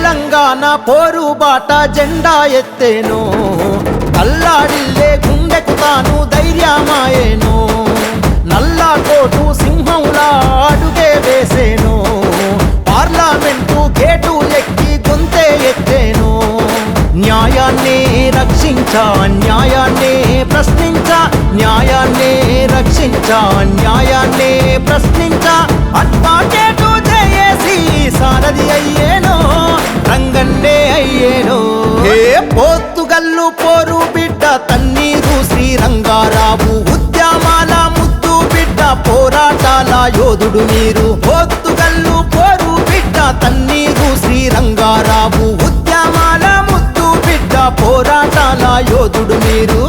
తెలంగాణ పోరుబాట జెండా ఎత్తేనో కల్లాడిల్లే గుండెకు తాను ధైర్యమాయేనో నల్లా కోటు సింహంలా అడుగే వేసేనో పార్లమెంటు గేటు ఎక్కి గొంతే ఎత్తేనో న్యాయాన్నే రక్షించా న్యాయాన్నే ప్రశ్నించా న్యాయాన్నే రక్షించా న్యాయాన్నే ప్రశ్నించా అడ్వకేటు చేసి సారథి అయ్యేనో రంగన్నే అయ్యేనో ఏ పోర్తుగల్లు పోరు బిడ్డ తన్నీరు శ్రీరంగారావు ఉద్యమాల ముద్దు బిడ్డ పోరాటాల యోధుడు మీరు పోర్తుగల్లు పోరు బిడ్డ తన్నీరు శ్రీరంగారావు ఉద్యమాల ముద్దు బిడ్డ పోరాటాల యోధుడు మీరు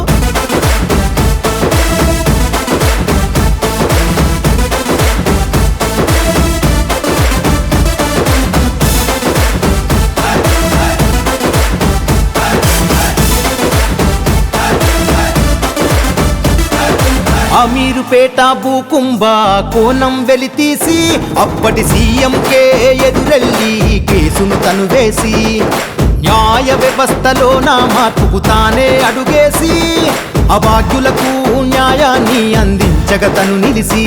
అమీరుపేట భూకుంభ కోణం వెలితీసి అప్పటి సీఎంకే ఎదురెళ్ళి కేసును తను వేసి న్యాయ వ్యవస్థలో నా మార్పుకు తానే అడుగేసి అభాగ్యులకు న్యాయాన్ని అందించగ తను నిలిసి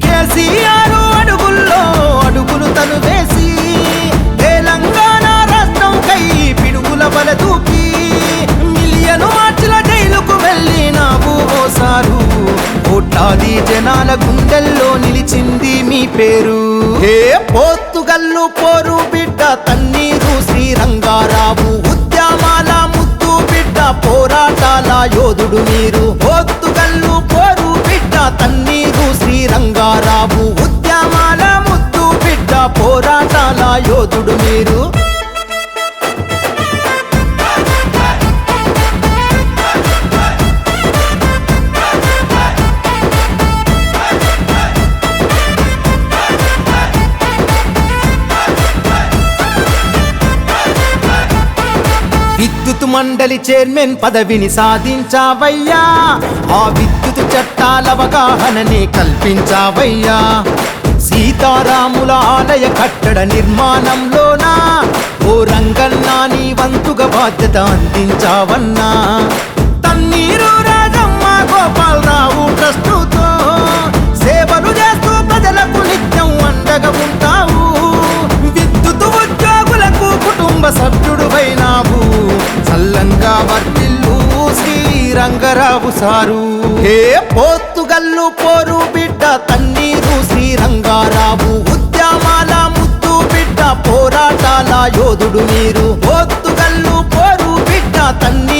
కేసీఆర్ అడుగుల్లో అడుగులు తను వేసి తెలంగాణ రాష్ట్రం కై పిడుగుల బల దూకి మిలియను మార్చుల జైలుకు వెళ్ళినావు ఓసారు కోట్లాది జనాల గుండెల్లో నిలిచింది మీ పేరు ఏ పోర్తుగల్లు పోరు బిడ్డ తన్నీరు శ్రీరంగారావు ఉద్యమాల ముద్దు బిడ్డ పోరాటాల యోధుడు మీరు పోర్తుగల్లు పోరు బిడ్డ తన్నీరు శ్రీరంగారావు ఉద్యమాల ముద్దు బిడ్డ పోరాటాల యోధుడు మీరు విద్యుత్ మండలి చైర్మన్ పదవిని సాధించావయ్యా ఆ విద్యుత్ చట్టాల అవగాహనని కల్పించావయ్యా సీతారాముల ఆలయ కట్టడ నిర్మాణంలోనా ఓ రంగన్నా నీ వంతుగా బాధ్యత అందించావన్నా తన్నీరు రాజమ్మ గోపాలరావు ట్రస్టుతో సేవలు చేస్తూ ప్రజలకు నిత్యం అండగా ఉంటావు విద్యుత్ ఉద్యోగులకు కుటుంబ సభ్యుడు అయినావు చల్లంగా వర్తిల్లు శ్రీరంగరావు సారు ఏ పోర్తుగల్లు పోరు బిడ్డ తన్నీరు శ్రీరంగారావు ఉద్యమాల ముద్దు బిడ్డ పోరాటాల యోధుడు మీరు పోర్తుగల్లు పోరు బిడ్డ తన్నీరు